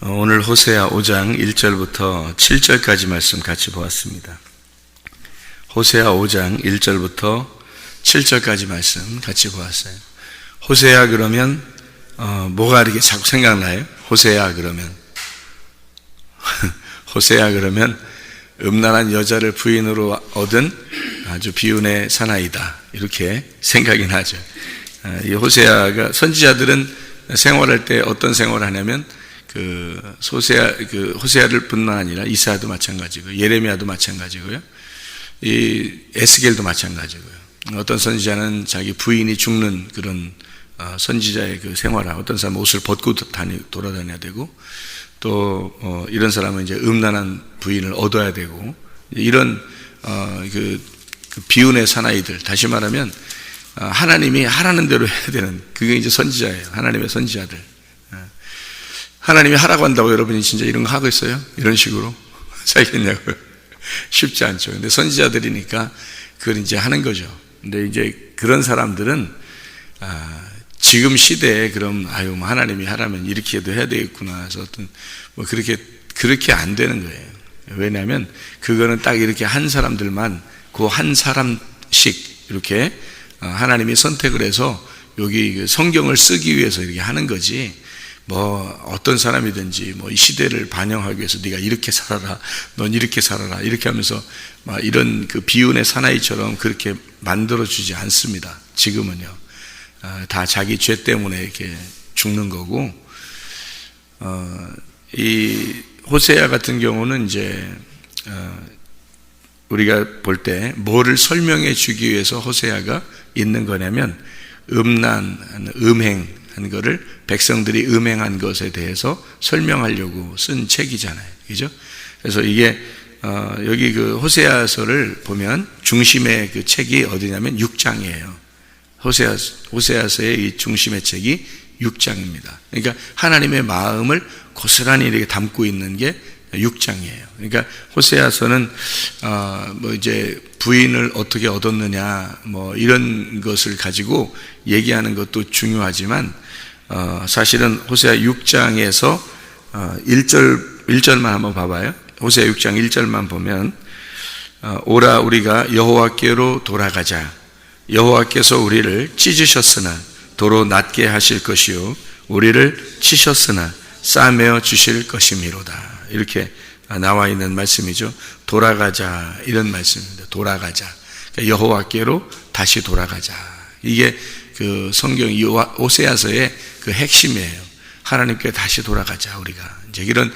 오늘 호세아 5장 1절부터 7절까지 말씀 같이 보았습니다. 호세아 5장 1절부터 7절까지 말씀 같이 보았어요. 호세아 그러면 뭐가 이렇게 자꾸 생각나요? 호세아 그러면 호세아 그러면 음란한 여자를 부인으로 얻은 아주 비운의 사나이다, 이렇게 생각이 나죠. 이 호세아가, 선지자들은 생활할 때 어떤 생활을 하냐면 호세아를 뿐만 아니라 이사야도 마찬가지고 예레미야도 마찬가지고요, 이 에스겔도 마찬가지고요. 어떤 선지자는 자기 부인이 죽는 그런 선지자의 그 생활을, 어떤 사람은 옷을 벗고 돌아다녀야 되고, 또 이런 사람은 이제 음란한 부인을 얻어야 되고, 이런 그 비운의 사나이들, 다시 말하면 하나님이 하라는 대로 해야 되는, 그게 이제 선지자예요. 하나님의 선지자들. 하나님이 하라고 한다고 여러분이 진짜 이런 거 하고 있어요? 이런 식으로 살겠냐고요? 쉽지 않죠. 근데 선지자들이니까 그걸 이제 하는 거죠. 근데 이제 그런 사람들은 지금 시대에 그럼 하나님이 하라면 이렇게 해도 해야 되겠구나 해서 어떤 그렇게 안 되는 거예요. 왜냐하면 그거는 딱 이렇게 한 사람들만, 그 한 사람씩 이렇게 하나님이 선택을 해서 여기 성경을 쓰기 위해서 이렇게 하는 거지, 어떤 사람이든지 이 시대를 반영하기 위해서 네가 이렇게 살아라, 넌 이렇게 살아라, 이렇게 하면서 이런 그 비운의 사나이처럼 그렇게 만들어주지 않습니다. 지금은요. 다 자기 죄 때문에 이렇게 죽는 거고, 이 호세아 같은 경우는 이제, 우리가 볼 때 뭐를 설명해 주기 위해서 호세아가 있는 거냐면, 음행한 거를, 백성들이 음행한 것에 대해서 설명하려고 쓴 책이잖아요. 그죠? 그래서 이게, 여기 그 호세아서를 보면 중심의 그 책이 어디냐면 6장이에요. 호세아서의 이 중심의 책이 6장입니다. 그러니까 하나님의 마음을 고스란히 이렇게 담고 있는 게 6장이에요. 그러니까 호세아서는 이제 부인을 어떻게 얻었느냐 이런 것을 가지고 얘기하는 것도 중요하지만, 사실은 호세아 6장에서 1절만 한번 봐봐요. 호세아 6장 1절만 보면, 오라 우리가 여호와께로 돌아가자. 여호와께서 우리를 찢으셨으나 도로 낫게 하실 것이요 우리를 치셨으나 싸매어 주실 것이미로다. 이렇게 나와 있는 말씀이죠. 돌아가자, 이런 말씀입니다. 돌아가자. 그러니까 여호와께로 다시 돌아가자. 이게 그 성경 호세아서의 그 핵심이에요. 하나님께 다시 돌아가자. 우리가 이제 이런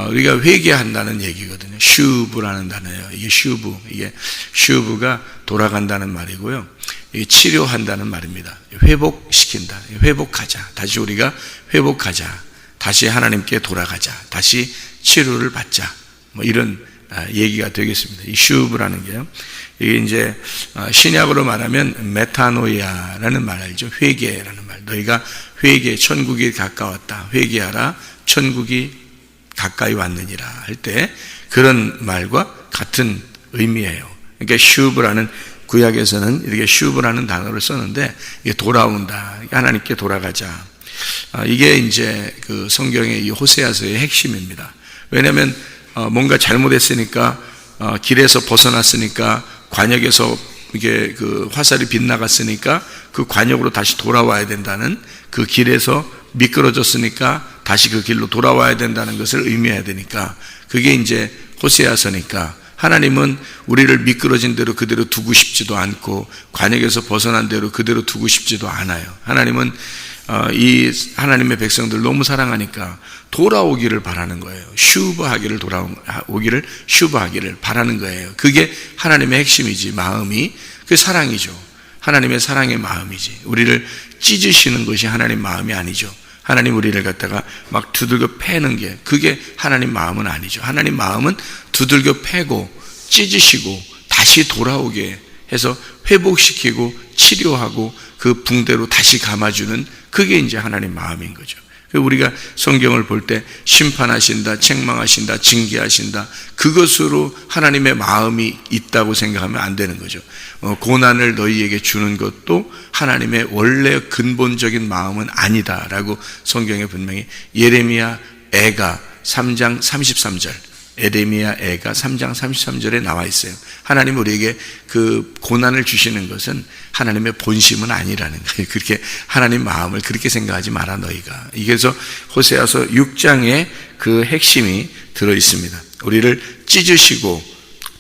우리가 회개한다는 얘기거든요. 슈브라는 단어예요. 이게 슈브가 돌아간다는 말이고요. 이게 치료한다는 말입니다. 회복시킨다. 회복하자. 다시 우리가 회복하자. 다시 하나님께 돌아가자. 다시 치료를 받자. 이런 얘기가 되겠습니다. 이 슈브라는 게요. 이게 이제 신약으로 말하면 메타노이아라는 말 알죠? 회개라는 말. 너희가 천국이 가까웠다. 회개하라. 천국이 가까이 왔느니라 할 때 그런 말과 같은 의미예요. 그러니까 슈브라는, 구약에서는 이렇게 슈브라는 단어를 썼는데, 이게 돌아온다. 하나님께 돌아가자. 이게 이제 그 성경의 이 호세아서의 핵심입니다. 왜냐하면 뭔가 잘못했으니까, 길에서 벗어났으니까, 관역에서 이게 그 화살이 빗나갔으니까 그 관역으로 다시 돌아와야 된다는, 그 길에서 미끄러졌으니까 다시 그 길로 돌아와야 된다는 것을 의미해야 되니까, 그게 이제 호세아서니까, 하나님은 우리를 미끄러진 대로 그대로 두고 싶지도 않고 관역에서 벗어난 대로 그대로 두고 싶지도 않아요. 하나님은 이 하나님의 백성들 너무 사랑하니까 돌아오기를 바라는 거예요. 돌아오기를 슈브하기를 바라는 거예요. 그게 하나님의 핵심이지, 마음이. 그 사랑이죠. 하나님의 사랑의 마음이지. 우리를 찢으시는 것이 하나님 마음이 아니죠. 하나님 우리를 갖다가 막 두들겨 패는 게, 그게 하나님 마음은 아니죠. 하나님 마음은 두들겨 패고 찢으시고 다시 돌아오게 해서 회복시키고 치료하고 그 붕대로 다시 감아주는, 그게 이제 하나님 마음인 거죠. 우리가 성경을 볼 때 심판하신다, 책망하신다, 징계하신다, 그것으로 하나님의 마음이 있다고 생각하면 안 되는 거죠. 고난을 너희에게 주는 것도 하나님의 원래 근본적인 마음은 아니다라고 성경에 분명히 예레미야 애가 3장 33절, 에레미야 애가 3장 33절에 나와 있어요. 하나님 우리에게 그 고난을 주시는 것은 하나님의 본심은 아니라는 거예요. 그렇게 하나님 마음을 그렇게 생각하지 마라 너희가. 그래서 호세아서 6장에 그 핵심이 들어 있습니다. 우리를 찢으시고,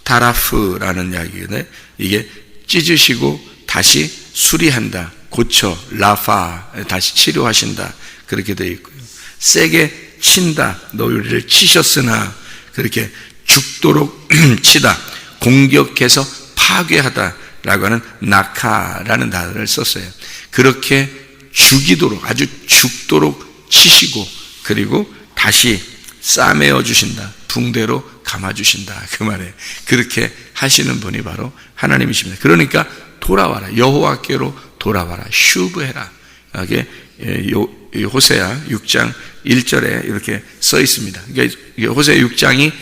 다라프라는 이야기인데, 이게 찢으시고 다시 수리한다, 고쳐, 라파, 다시 치료하신다, 그렇게 되어 있고요. 세게 친다, 너희를 치셨으나 그렇게 죽도록 치다, 공격해서 파괴하다 라고 하는 나카라는 단어를 썼어요. 그렇게 죽이도록, 아주 죽도록 치시고, 그리고 다시 싸매어 주신다, 붕대로 감아주신다, 그 말에 그렇게 하시는 분이 바로 하나님이십니다. 그러니까 돌아와라, 여호와께로 돌아와라, 슈브해라. 이게 호세아 6장 1절에 이렇게 써 있습니다. 그러니까 호세아 6장이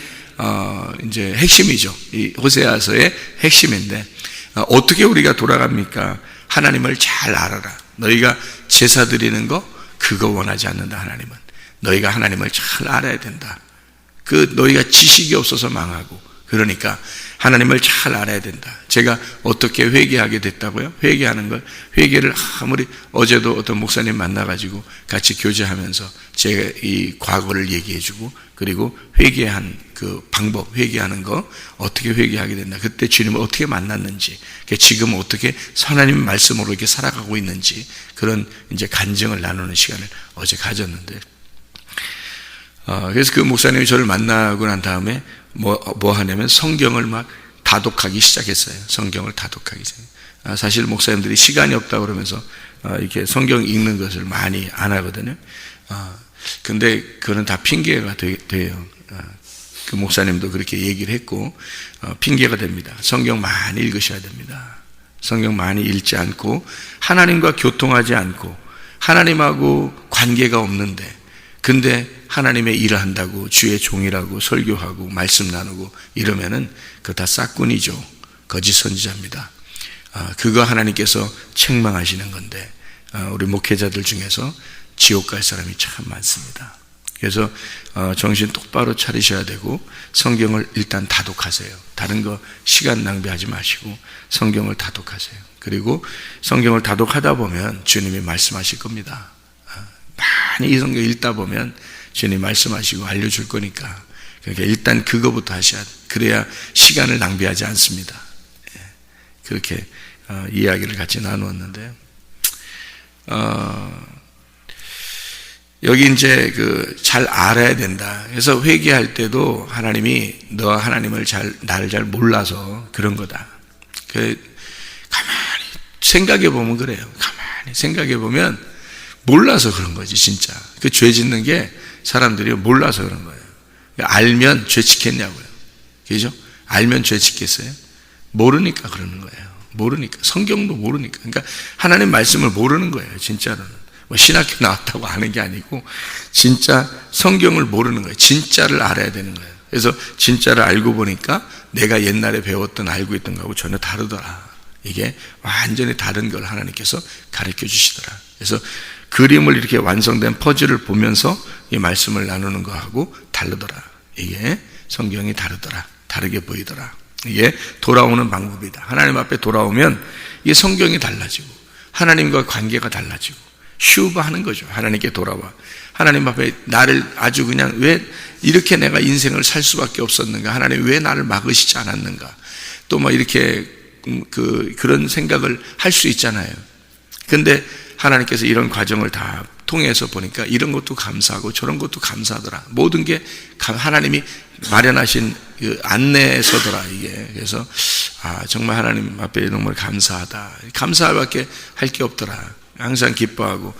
이제 핵심이죠. 이 호세아서의 핵심인데, 어떻게 우리가 돌아갑니까? 하나님을 잘 알아라. 너희가 제사 드리는 거 그거 원하지 않는다. 하나님은 너희가 하나님을 잘 알아야 된다. 그 너희가 지식이 없어서 망하고, 그러니까 하나님을 잘 알아야 된다. 제가 어떻게 회개하게 됐다고요? 회개하는 걸, 회개를 아무리, 어제도 어떤 목사님 만나가지고 같이 교제하면서 제가 이 과거를 얘기해주고, 그리고 회개한 그 방법, 회개하는 거 어떻게 회개하게 된다, 그때 주님을 어떻게 만났는지, 지금 어떻게 하나님 말씀으로 이렇게 살아가고 있는지, 그런 이제 간증을 나누는 시간을 어제 가졌는데, 그래서 그 목사님이 저를 만나고 난 다음에 뭐 하냐면 성경을 막 다독하기 시작했어요. 성경을 다독하기 시작했어요. 사실 목사님들이 시간이 없다 그러면서 이렇게 성경 읽는 것을 많이 안 하거든요. 근데 그거는 다 핑계가 돼요. 그 목사님도 그렇게 얘기를 했고, 핑계가 됩니다. 성경 많이 읽으셔야 됩니다. 성경 많이 읽지 않고, 하나님과 교통하지 않고, 하나님하고 관계가 없는데, 근데 하나님의 일을 한다고 주의 종이라고 설교하고 말씀 나누고 이러면은 그거 다 싹군이죠. 거짓 선지자입니다. 그거 하나님께서 책망하시는 건데, 우리 목회자들 중에서 지옥 갈 사람이 참 많습니다. 그래서 정신 똑바로 차리셔야 되고, 성경을 일단 다독하세요. 다른 거 시간 낭비하지 마시고 성경을 다독하세요. 그리고 성경을 다독하다 보면 주님이 말씀하실 겁니다. 많이 이 성경 읽다 보면 주님이 말씀하시고 알려줄 거니까, 그러니까 일단 그거부터 하셔야 돼요. 그래야 시간을 낭비하지 않습니다. 그렇게 이야기를 같이 나누었는데요. 여기 이제 잘 알아야 된다. 그래서 회개할 때도 하나님이 너 하나님을 나를 잘 몰라서 그런 거다. 가만히 생각해 보면 그래요. 가만히 생각해 보면 몰라서 그런 거지, 진짜. 그 죄 짓는 게 사람들이 몰라서 그런 거예요. 알면 죄 짓겠냐고요. 그죠? 알면 죄 짓겠어요? 모르니까 그러는 거예요. 모르니까. 성경도 모르니까. 그러니까 하나님 말씀을 모르는 거예요, 진짜로는. 뭐 신학교 나왔다고 아는 게 아니고, 진짜 성경을 모르는 거예요. 진짜를 알아야 되는 거예요. 그래서 진짜를 알고 보니까 내가 옛날에 배웠던, 알고 있던 거하고 전혀 다르더라. 이게 완전히 다른 걸 하나님께서 가르쳐 주시더라. 그래서 그림을 이렇게 완성된 퍼즐을 보면서 이 말씀을 나누는 거하고 다르더라. 이게 성경이 다르더라. 다르게 보이더라. 이게 돌아오는 방법이다. 하나님 앞에 돌아오면 이게 성경이 달라지고, 하나님과 관계가 달라지고, 슈바 하는 거죠. 하나님께 돌아와. 하나님 앞에 나를 아주 그냥 왜 이렇게 내가 인생을 살 수밖에 없었는가? 하나님 왜 나를 막으시지 않았는가? 또 뭐 이렇게 그런 생각을 할 수 있잖아요. 근데 하나님께서 이런 과정을 다 통해서 보니까 이런 것도 감사하고 저런 것도 감사하더라. 모든 게 하나님이 마련하신 그 안내서더라, 이게. 그래서 정말 하나님 앞에 정말 감사하다. 감사할 밖에 할 게 없더라. 항상 기뻐하고.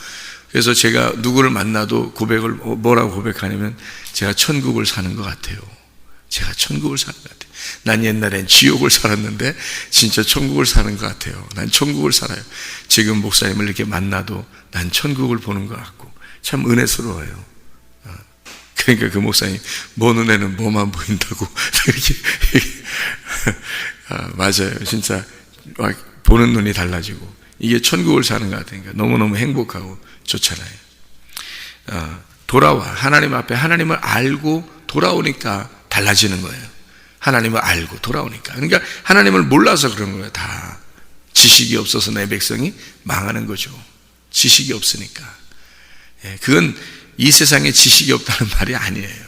그래서 제가 누구를 만나도 뭐라고 고백하냐면, 제가 천국을 사는 것 같아요. 제가 천국을 사는 것 같아요. 난 옛날엔 지옥을 살았는데 진짜 천국을 사는 것 같아요. 난 천국을 살아요. 지금 목사님을 이렇게 만나도 난 천국을 보는 것 같고 참 은혜스러워요. 그러니까 그 목사님, 뭐 눈에는 뭐만 보인다고 이렇게 맞아요. 진짜 보는 눈이 달라지고 이게 천국을 사는 것 같으니까 너무너무 행복하고 좋잖아요. 돌아와. 하나님 앞에 하나님을 알고 돌아오니까 달라지는 거예요. 하나님을 알고 돌아오니까. 그러니까 하나님을 몰라서 그런 거예요. 다 지식이 없어서 내 백성이 망하는 거죠. 지식이 없으니까. 그건 이 세상에 지식이 없다는 말이 아니에요.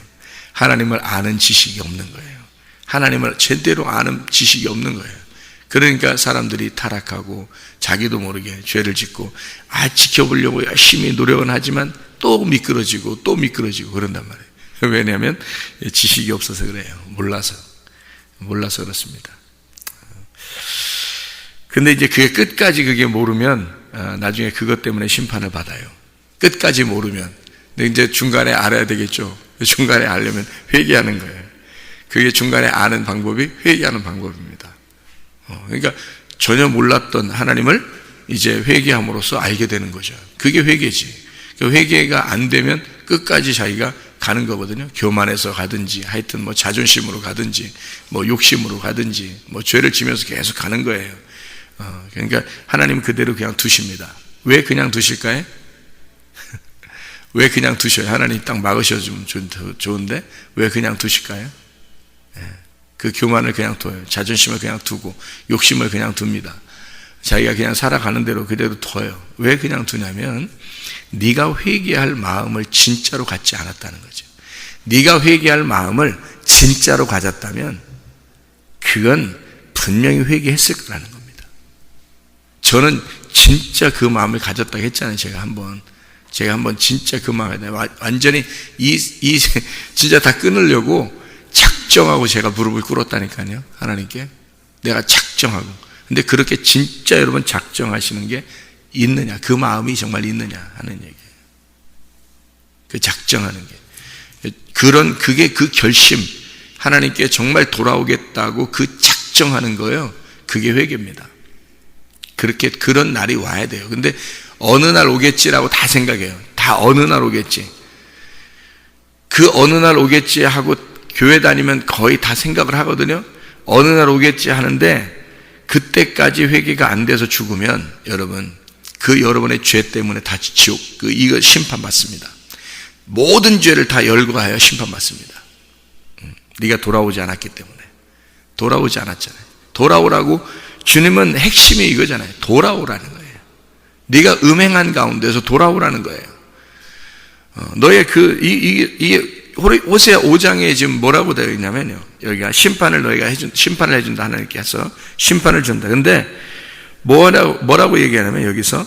하나님을 아는 지식이 없는 거예요. 하나님을 제대로 아는 지식이 없는 거예요. 그러니까 사람들이 타락하고 자기도 모르게 죄를 짓고 지켜보려고 열심히 노력은 하지만 또 미끄러지고 또 미끄러지고 그런단 말이에요. 왜냐하면 지식이 없어서 그래요. 몰라서 그렇습니다. 근데 이제 그게 끝까지 그게 모르면 나중에 그것 때문에 심판을 받아요. 끝까지 모르면. 근데 이제 중간에 알아야 되겠죠. 중간에 알려면 회개하는 거예요. 그게 중간에 아는 방법이 회개하는 방법입니다. 그러니까 전혀 몰랐던 하나님을 이제 회개함으로써 알게 되는 거죠. 그게 회개지. 그 회개가 안 되면 끝까지 자기가 가는 거거든요. 교만해서 가든지, 하여튼 뭐 자존심으로 가든지, 뭐 욕심으로 가든지, 뭐 죄를 지면서 계속 가는 거예요. 그러니까 하나님 그대로 그냥 두십니다. 왜 그냥 두실까요? 왜 그냥 두셔요? 하나님 딱 막으셔주면 좋은데 왜 그냥 두실까요? 그 교만을 그냥 둬요. 자존심을 그냥 두고 욕심을 그냥 둡니다. 자기가 그냥 살아가는 대로 그대로 둬요. 왜 그냥 두냐면 네가 회개할 마음을 진짜로 갖지 않았다는 거죠. 네가 회개할 마음을 진짜로 가졌다면 그건 분명히 회개했을 거라는 겁니다. 저는 진짜 그 마음을 가졌다고 했잖아요. 제가 한번 진짜 그 마음에 완전히 진짜 다 끊으려고 작정하고 제가 무릎을 꿇었다니까요. 하나님께 내가 작정하고. 근데 그렇게 진짜 여러분 작정하시는 게 있느냐, 그 마음이 정말 있느냐 하는 얘기예요. 그 작정하는 게 그게 그 결심, 하나님께 정말 돌아오겠다고 그 작정하는 거예요. 그게 회개입니다. 그런 날이 와야 돼요. 근데 어느 날 오겠지라고 다 생각해요. 다 어느 날 오겠지. 그 어느 날 오겠지 하고 교회 다니면 거의 다 생각을 하거든요. 어느 날 오겠지 하는데 그때까지 회개가 안 돼서 죽으면 여러분 그 여러분의 죄 때문에 다 지옥 이거 심판받습니다. 모든 죄를 다 열거하여 심판받습니다. 네가 돌아오지 않았기 때문에. 돌아오지 않았잖아요. 돌아오라고 주님은 핵심이 이거잖아요. 돌아오라는 거예요. 네가 음행한 가운데서 돌아오라는 거예요. 너의 호세아 5장에 지금 뭐라고 되어 있냐면요. 여기가 심판을 해준다. 하나님께서 심판을 준다. 근데 뭐라고 얘기하냐면 여기서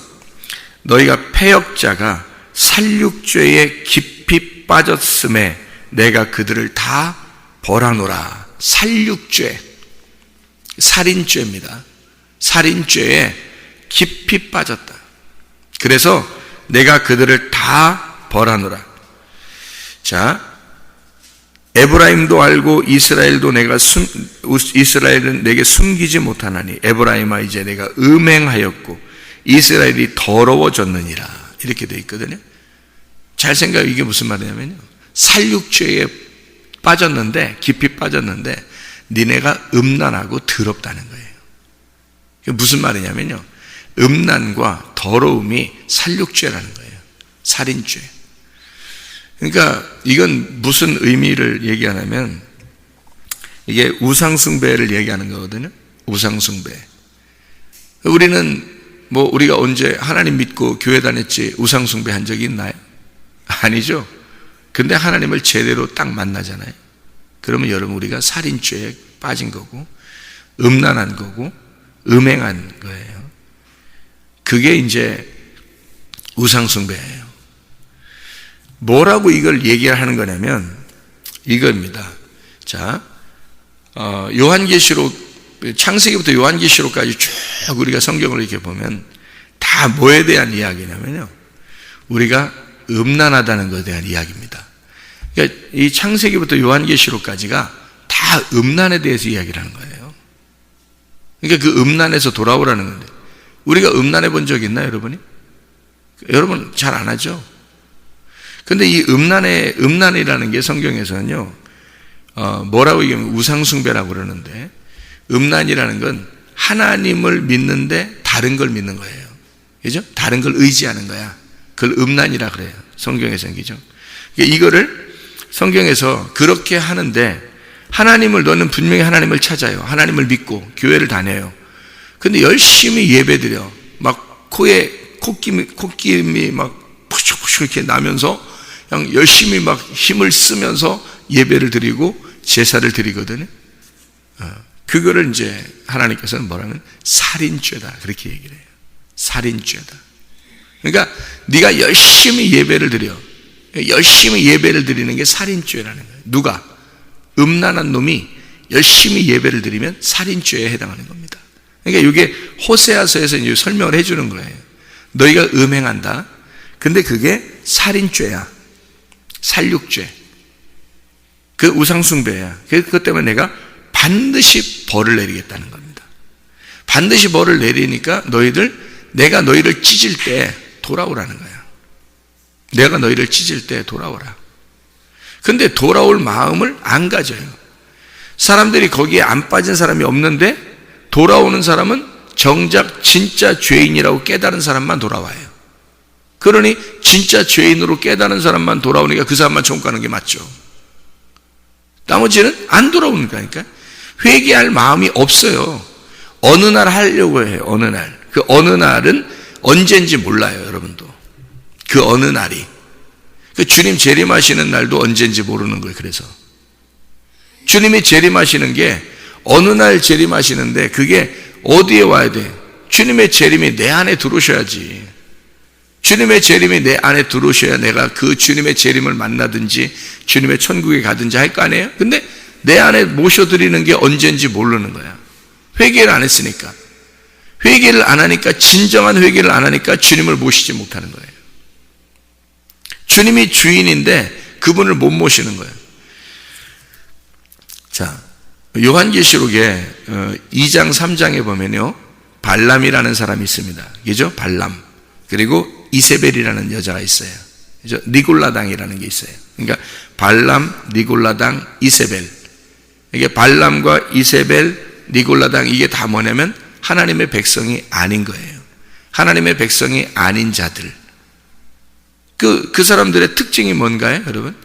너희가 패역자가 살육죄에 깊이 빠졌음에 내가 그들을 다 벌하노라. 살육죄, 살인죄입니다. 살인죄에 깊이 빠졌다. 그래서 내가 그들을 다 벌하노라. 자, 에브라임도 알고 이스라엘은 내게 숨기지 못하나니 에브라임아 이제 내가 음행하였고 이스라엘이 더러워졌느니라. 이렇게 돼 있거든요. 잘 생각해. 이게 무슨 말이냐면요, 살육죄에 빠졌는데, 깊이 빠졌는데 니네가 음란하고 더럽다는 거예요. 그게 무슨 말이냐면요, 음란과 더러움이 살육죄라는 거예요. 살인죄. 그러니까 이건 무슨 의미를 얘기하냐면 이게 우상숭배를 얘기하는 거거든요. 우상숭배. 우리가 언제 하나님 믿고 교회 다녔지 우상숭배 한 적이 있나요? 아니죠. 근데 하나님을 제대로 딱 만나잖아요. 그러면 여러분 우리가 살인죄에 빠진 거고 음란한 거고 음행한 거예요. 그게 이제 우상숭배예요. 뭐라고 이걸 얘기하는 거냐면 이겁니다. 자, 요한계시록 창세기부터 요한계시록까지 쭉 우리가 성경을 이렇게 보면 다 뭐에 대한 이야기냐면요, 우리가 음란하다는 것에 대한 이야기입니다. 그러니까 이 창세기부터 요한계시록까지가 다 음란에 대해서 이야기를 하는 거예요. 그러니까 그 음란에서 돌아오라는 건데, 우리가 음란해 본 적 있나요, 여러분이? 여러분 잘 안 하죠? 근데 이 음란이라는 게 성경에서는요, 뭐라고 얘기하면 우상숭배라고 그러는데, 음란이라는 건 하나님을 믿는데 다른 걸 믿는 거예요. 그죠? 다른 걸 의지하는 거야. 그걸 음란이라 그래요. 성경에서는. 그죠? 이거를 성경에서 그렇게 하는데, 너는 분명히 하나님을 찾아요. 하나님을 믿고 교회를 다녀요. 근데 열심히 예배드려. 막 코에 콧김이 막 푸슉푸슉 이렇게 나면서 그냥 열심히 막 힘을 쓰면서 예배를 드리고 제사를 드리거든요. 그거를 이제 하나님께서는 뭐라면 살인죄다, 그렇게 얘기를 해요. 살인죄다. 그러니까 네가 열심히 예배를 드려. 열심히 예배를 드리는 게 살인죄라는 거예요. 누가? 음란한 놈이 열심히 예배를 드리면 살인죄에 해당하는 겁니다. 그러니까 이게 호세아서에서 이제 설명을 해주는 거예요. 너희가 음행한다. 근데 그게 살인죄야. 살육죄. 그 우상숭배야. 그것 때문에 내가 반드시 벌을 내리겠다는 겁니다. 반드시 벌을 내리니까 내가 너희를 찢을 때 돌아오라는 거야. 내가 너희를 찢을 때 돌아오라. 근데 돌아올 마음을 안 가져요. 사람들이 거기에 안 빠진 사람이 없는데 돌아오는 사람은 정작 진짜 죄인이라고 깨달은 사람만 돌아와요. 그러니 진짜 죄인으로 깨달은 사람만 돌아오니까 그 사람만 천국 가는 게 맞죠. 나머지는 안 돌아오는 거니까. 회개할 마음이 없어요. 어느 날 하려고 해요. 어느 날. 그 어느 날은 언제인지 몰라요, 여러분도. 그 어느 날이. 그 주님 재림하시는 날도 언제인지 모르는 거예요. 그래서 주님이 재림하시는 게 어느 날 재림하시는데 그게 어디에 와야 돼? 주님의 재림이 내 안에 들어오셔야지. 주님의 재림이 내 안에 들어오셔야 내가 그 주님의 재림을 만나든지 주님의 천국에 가든지 할 거 아니에요? 근데 내 안에 모셔드리는 게 언제인지 모르는 거야. 회개를 안 했으니까. 회개를 안 하니까, 진정한 회개를 안 하니까 주님을 모시지 못하는 거예요. 주님이 주인인데 그분을 못 모시는 거예요. 자, 요한계시록에 2장 3장에 보면요, 발람이라는 사람이 있습니다. 그죠? 발람. 그리고 이세벨이라는 여자가 있어요. 그죠? 니골라당이라는 게 있어요. 그러니까 발람, 니골라당, 이세벨. 이게 발람과 이세벨, 니골라당, 이게 다 뭐냐면 하나님의 백성이 아닌 거예요. 하나님의 백성이 아닌 자들. 그 사람들의 특징이 뭔가요, 여러분?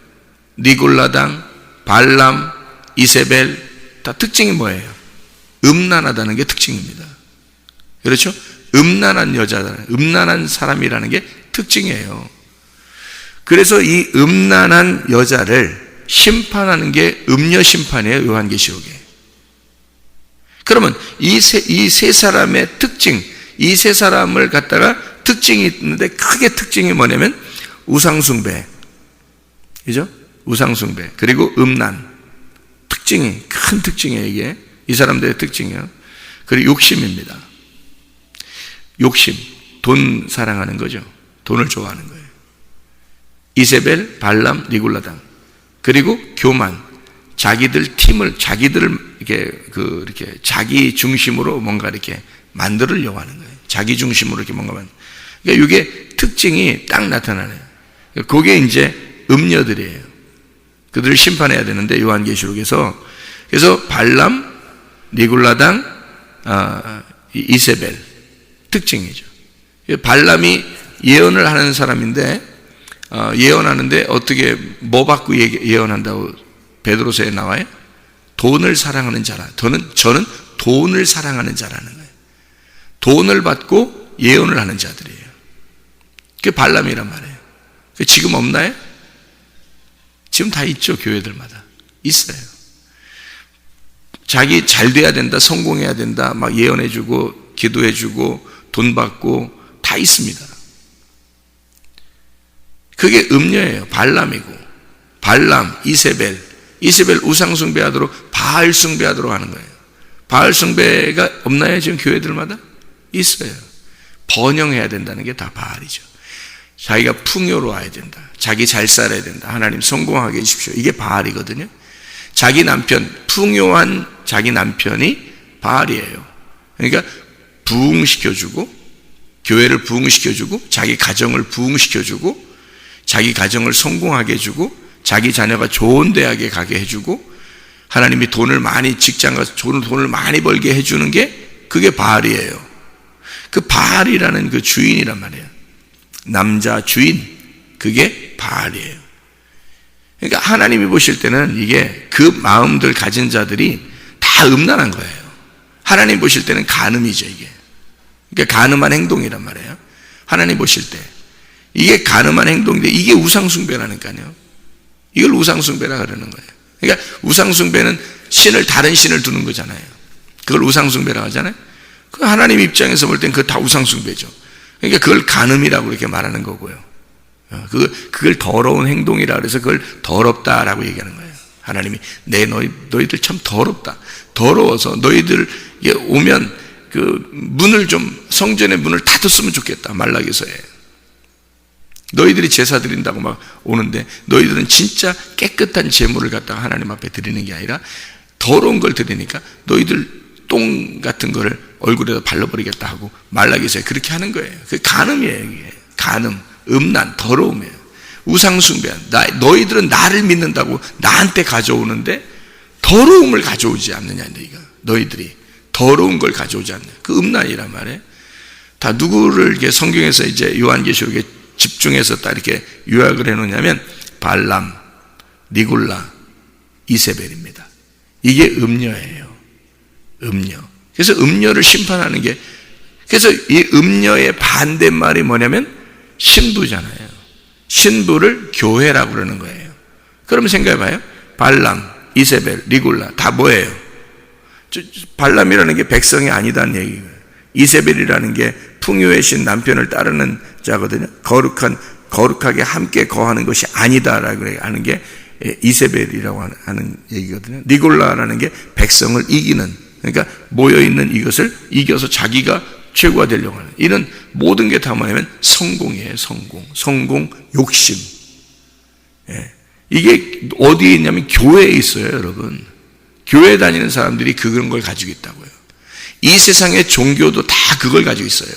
니골라당, 발람, 이세벨, 다 특징이 뭐예요? 음란하다는 게 특징입니다. 그렇죠? 음란한 여자다, 음란한 사람이라는 게 특징이에요. 그래서 이 음란한 여자를 심판하는 게 음녀 심판이에요, 요한계시록에. 그러면 이 세 사람의 특징, 이 세 사람을 갖다가 특징이 있는데, 크게 특징이 뭐냐면 우상숭배, 그죠? 우상숭배, 그리고 음란. 특징이, 큰 특징이에요, 이게. 이 사람들의 특징이에요. 그리고 욕심입니다. 욕심, 돈 사랑하는 거죠. 돈을 좋아하는 거예요. 이세벨, 발람, 니골라당. 그리고 교만, 자기들을 이렇게 자기 중심으로 뭔가 이렇게 만들려고 하는 거예요. 자기 중심으로 이렇게 뭔가 그러니까 이게 특징이 딱 나타나네요. 그게 이제 음녀들이에요. 그들을 심판해야 되는데, 요한계시록에서. 그래서 발람, 니골라당, 이세벨 특징이죠. 발람이 예언을 하는 사람인데, 예언하는데 어떻게 뭐 받고 예언한다고 베드로서에 나와요? 돈을 사랑하는 자라. 저는 돈을 사랑하는 자라는 거예요. 돈을 받고 예언을 하는 자들이에요. 그게 발람이란 말이에요. 지금 없나요? 지금 다 있죠. 교회들마다 있어요. 자기 잘 돼야 된다, 성공해야 된다, 막 예언해주고 기도해주고 돈 받고 다 있습니다. 그게 음녀예요. 발람이고, 발람, 이세벨 우상 숭배하도록, 바알 숭배하도록 하는 거예요. 바알 숭배가 없나요? 지금 교회들마다 있어요. 번영해야 된다는 게 다 바알이죠. 자기가 풍요로워야 된다, 자기 잘 살아야 된다, 하나님 성공하게 해주십시오, 이게 바알이거든요. 자기 남편, 풍요한 자기 남편이 바알이에요. 그러니까 부흥시켜주고, 교회를 부흥시켜주고, 자기 가정을 부흥시켜주고, 자기 가정을 성공하게 해주고, 자기 자녀가 좋은 대학에 가게 해주고, 하나님이 돈을 많이, 직장 가서 돈을 많이 벌게 해주는 게, 그게 바알이에요. 그 바알이라는 그 주인이란 말이에요. 남자 주인, 그게 바알이에요. 그러니까 하나님이 보실 때는 이게 그 마음들 가진 자들이 다 음란한 거예요. 하나님 보실 때는 간음이죠, 이게. 그러니까 간음한 행동이란 말이에요. 하나님 보실 때. 이게 간음한 행동인데 이게 우상숭배라니까요. 이걸 우상숭배라 그러는 거예요. 그러니까 우상숭배는 다른 신을 두는 거잖아요. 그걸 우상숭배라고 하잖아요. 그 하나님 입장에서 볼 땐 그거 다 우상숭배죠. 그러니까 그걸 간음이라고 이렇게 말하는 거고요. 그걸 더러운 행동이라 그래서 그걸 더럽다라고 얘기하는 거예요. 하나님이 너희들 참 더럽다. 더러워서 너희들 오면 그 문을 좀 성전의 문을 닫았으면 좋겠다. 말라기서에 너희들이 제사 드린다고 막 오는데 너희들은 진짜 깨끗한 제물을 갖다가 하나님 앞에 드리는 게 아니라 더러운 걸 드리니까 너희들 똥 같은 거를 얼굴에다 발라버리겠다 하고 말라기서에 그렇게 하는 거예요. 그게 간음이에요. 이게 간음, 음란, 더러움이에요. 우상숭배. 너희들은 나를 믿는다고 나한테 가져오는데 더러움을 가져오지 않느냐. 너희들이 더러운 걸 가져오지 않느냐. 그 음란이란 말이에요. 다 누구를 이렇게 성경에서 이제 요한계시록에 집중해서 딱 이렇게 요약을 해놓냐면 발람, 니골라, 이세벨입니다. 이게 음녀예요. 음녀. 그래서 음녀를 심판하는 게, 그래서 이 음녀의 반대말이 뭐냐면 신부잖아요. 신부를 교회라고 그러는 거예요. 그러면 생각해봐요. 발람, 이세벨, 니골라 다 뭐예요? 발람이라는 게 백성이 아니다는 얘기예요. 이세벨이라는 게 풍요의 신 남편을 따르는 자거든요. 거룩하게 함께 거하는 것이 아니다라고 하는 게 이세벨이라고 하는 얘기거든요. 니골라라는 게 백성을 이기는, 그러니까 모여있는 이것을 이겨서 자기가 최고가 되려고 하는, 이런 모든 게 다 뭐냐면 성공이에요. 성공, 욕심. 이게 어디에 있냐면 교회에 있어요, 여러분. 교회 다니는 사람들이 그런 걸 가지고 있다고요. 이 세상의 종교도 다 그걸 가지고 있어요.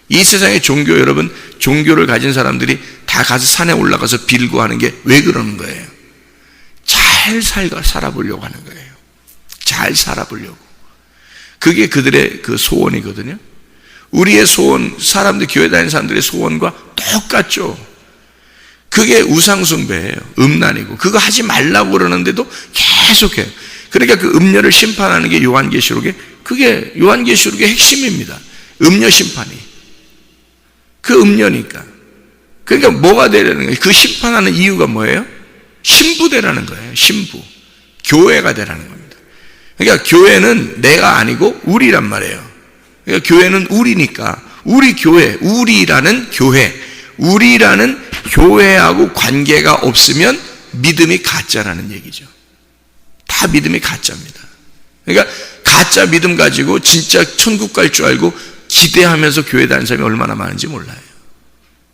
이 세상의 종교, 여러분, 종교를 가진 사람들이 다 가서 산에 올라가서 빌고 하는 게 왜 그러는 거예요? 잘 살아보려고 하는 거예요. 잘 살아보려고. 그게 그들의 그 소원이거든요. 우리의 소원, 교회 다니는 사람들의 소원과 똑같죠. 그게 우상숭배예요. 음란이고. 그거 하지 말라고 그러는데도 계속해요. 그러니까 그 음녀를 심판하는 게 그게 요한계시록의 핵심입니다. 음녀 심판이. 그 음녀니까. 그러니까 뭐가 되려는 거예요? 그 심판하는 이유가 뭐예요? 신부 되라는 거예요. 신부. 교회가 되라는 겁니다. 그러니까 교회는 내가 아니고 우리란 말이에요. 그러니까 교회는 우리니까 우리 교회, 우리라는 교회하고 관계가 없으면 믿음이 가짜라는 얘기죠. 다 믿음이 가짜입니다. 그러니까 가짜 믿음 가지고 진짜 천국 갈 줄 알고 기대하면서 교회 다니는 사람이 얼마나 많은지 몰라요.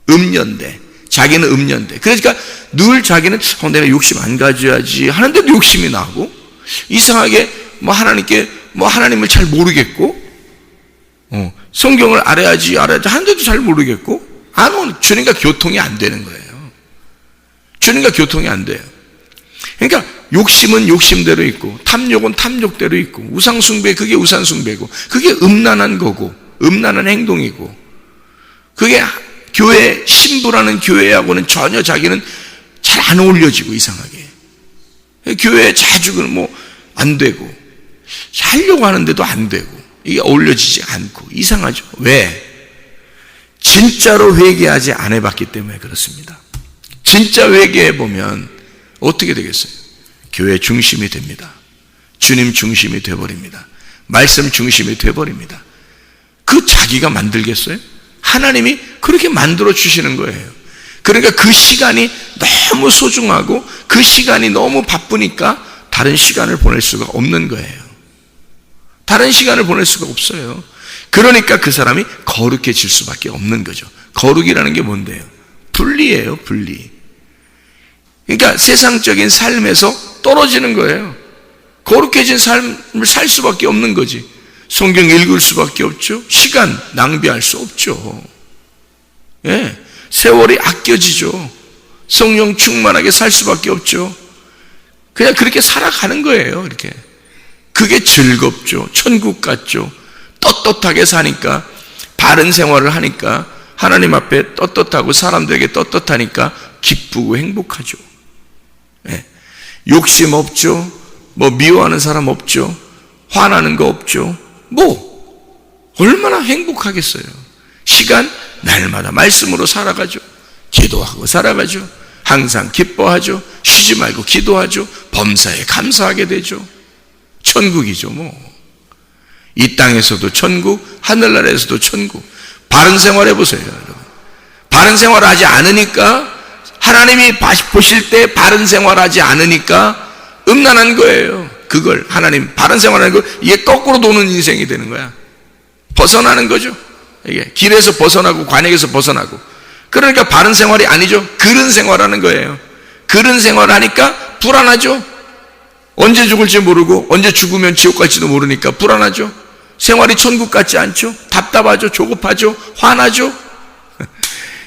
음녀인데, 자기는 음녀인데, 그러니까 늘 자기는 내가 욕심 안 가져야지 하는데도 욕심이 나고, 이상하게 하나님을 잘 모르겠고, 성경을 알아야지 하는데도 잘 모르겠고, 주님과 교통이 안 되는 거예요. 주님과 교통이 안 돼요. 그러니까 욕심은 욕심대로 있고, 탐욕은 탐욕대로 있고, 우상숭배, 그게 우상숭배고, 그게 음란한 거고, 음란한 행동이고, 그게 교회, 신부라는 교회하고는 전혀 자기는 잘 안 어울려지고, 이상하게. 교회에 자주 안 되고, 하려고 하는데도 안 되고, 이게 어울려지지 않고, 이상하죠. 왜? 진짜로 회개하지 안 해봤기 때문에 그렇습니다. 진짜 회개해보면 어떻게 되겠어요? 교회 중심이 됩니다. 주님 중심이 되어버립니다. 말씀 중심이 되어버립니다. 그 자기가 만들겠어요? 하나님이 그렇게 만들어 주시는 거예요. 그러니까 그 시간이 너무 소중하고 그 시간이 너무 바쁘니까 다른 시간을 보낼 수가 없는 거예요. 다른 시간을 보낼 수가 없어요. 그러니까 그 사람이 거룩해질 수밖에 없는 거죠. 거룩이라는 게 뭔데요? 분리예요, 분리. 그러니까 세상적인 삶에서 떨어지는 거예요. 거룩해진 삶을 살 수밖에 없는 거지. 성경 읽을 수밖에 없죠. 시간 낭비할 수 없죠. 세월이 아껴지죠. 성령 충만하게 살 수밖에 없죠. 그냥 그렇게 살아가는 거예요. 이렇게. 그게 즐겁죠. 천국 같죠. 떳떳하게 사니까, 바른 생활을 하니까, 하나님 앞에 떳떳하고 사람들에게 떳떳하니까 기쁘고 행복하죠. 욕심 없죠. 뭐 미워하는 사람 없죠. 화나는 거 없죠. 얼마나 행복하겠어요. 시간 날마다 말씀으로 살아가죠. 기도하고 살아가죠. 항상 기뻐하죠. 쉬지 말고 기도하죠. 범사에 감사하게 되죠. 천국이죠. 이 땅에서도 천국, 하늘나라에서도 천국. 바른 생활 해보세요, 여러분. 바른 생활을 하지 않으니까, 하나님이 보실 때 바른 생활하지 않으니까 음란한 거예요. 그걸 하나님 바른 생활하는 거, 이게 거꾸로 도는 인생이 되는 거야. 벗어나는 거죠. 이게 길에서 벗어나고 관역에서 벗어나고. 그러니까 바른 생활이 아니죠. 그른 생활하는 거예요. 그른 생활하니까 불안하죠. 언제 죽을지 모르고 언제 죽으면 지옥 갈지도 모르니까 불안하죠. 생활이 천국 같지 않죠. 답답하죠. 조급하죠. 화나죠.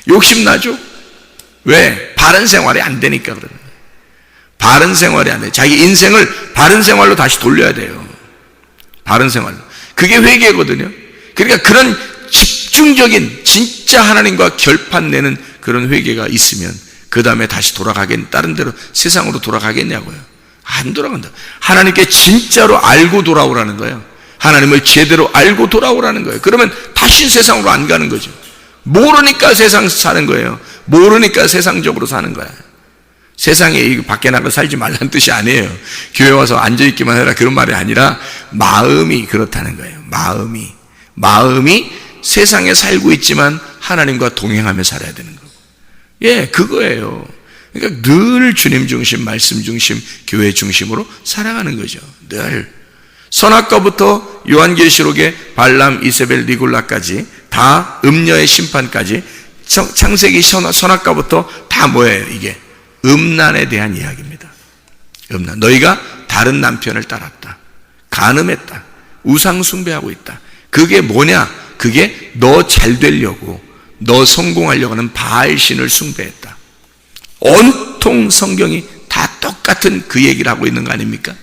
욕심나죠. 왜? 바른 생활이 안 되니까 그러는 거예요. 바른 생활이 안 돼. 자기 인생을 바른 생활로 다시 돌려야 돼요. 바른 생활로. 그게 회개거든요. 그러니까 그런 집중적인 진짜 하나님과 결판 내는 그런 회개가 있으면 그 다음에 다시 다른 데로 세상으로 돌아가겠냐고요. 안 돌아간다. 하나님께 진짜로 알고 돌아오라는 거예요. 하나님을 제대로 알고 돌아오라는 거예요. 그러면 다시 세상으로 안 가는 거죠. 모르니까 세상 사는 거예요. 모르니까 세상적으로 사는 거야. 세상에 밖에 나가 살지 말라는 뜻이 아니에요. 교회 와서 앉아있기만 해라 그런 말이 아니라 마음이 그렇다는 거예요. 마음이 세상에 살고 있지만 하나님과 동행하며 살아야 되는 거고. 예, 그거예요. 그러니까 늘 주님 중심, 말씀 중심, 교회 중심으로 살아가는 거죠. 늘. 선악과부터 요한계시록의 발람, 이세벨, 니골라까지 다 음녀의 심판까지 창세기 선악과부터 다 뭐예요? 이게 음란에 대한 이야기입니다. 음란. 너희가 다른 남편을 따랐다. 간음했다. 우상 숭배하고 있다. 그게 뭐냐? 그게 너 잘 되려고, 너 성공하려고 하는 바알신을 숭배했다. 온통 성경이 다 똑같은 그 얘기를 하고 있는 거 아닙니까?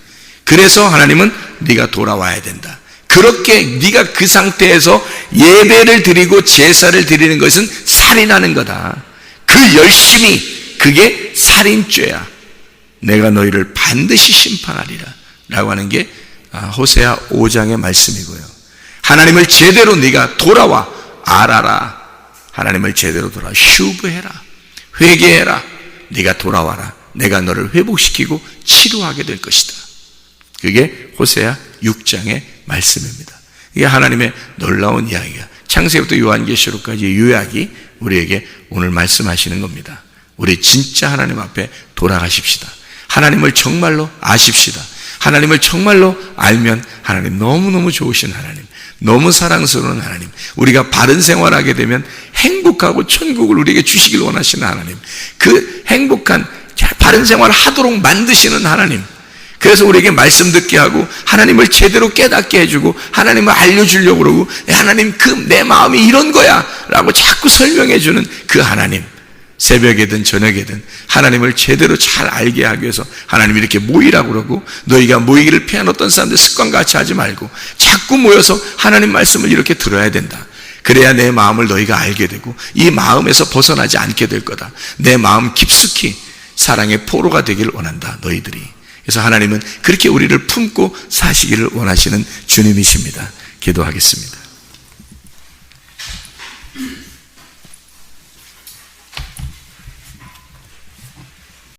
그래서 하나님은 네가 돌아와야 된다. 그렇게 네가 그 상태에서 예배를 드리고 제사를 드리는 것은 살인하는 거다. 그 열심이 그게 살인죄야. 내가 너희를 반드시 심판하리라 라고 하는 게 호세아 5장의 말씀이고요. 하나님을 제대로 네가 돌아와 알아라. 하나님을 제대로 돌아와 슈브해라. 회개해라. 네가 돌아와라. 내가 너를 회복시키고 치료하게 될 것이다. 그게 호세아 6장의 말씀입니다. 이게 하나님의 놀라운 이야기가 창세기부터 요한계시록까지 요약이 우리에게 오늘 말씀하시는 겁니다. 우리 진짜 하나님 앞에 돌아가십시다. 하나님을 정말로 아십시다. 하나님을 정말로 알면 하나님 너무너무 좋으신 하나님, 너무 사랑스러운 하나님, 우리가 바른 생활하게 되면 행복하고 천국을 우리에게 주시길 원하시는 하나님, 그 행복한 바른 생활을 하도록 만드시는 하나님, 그래서 우리에게 말씀 듣게 하고 하나님을 제대로 깨닫게 해주고 하나님을 알려주려고 그러고 하나님 내 마음이 이런 거야 라고 자꾸 설명해주는 그 하나님, 새벽에든 저녁에든 하나님을 제대로 잘 알게 하기 위해서 하나님 이렇게 모이라고 그러고, 너희가 모이기를 피한 어떤 사람들 습관같이 하지 말고 자꾸 모여서 하나님 말씀을 이렇게 들어야 된다. 그래야 내 마음을 너희가 알게 되고 이 마음에서 벗어나지 않게 될 거다. 내 마음 깊숙이 사랑의 포로가 되길 원한다, 너희들이. 그래서 하나님은 그렇게 우리를 품고 사시기를 원하시는 주님이십니다. 기도하겠습니다.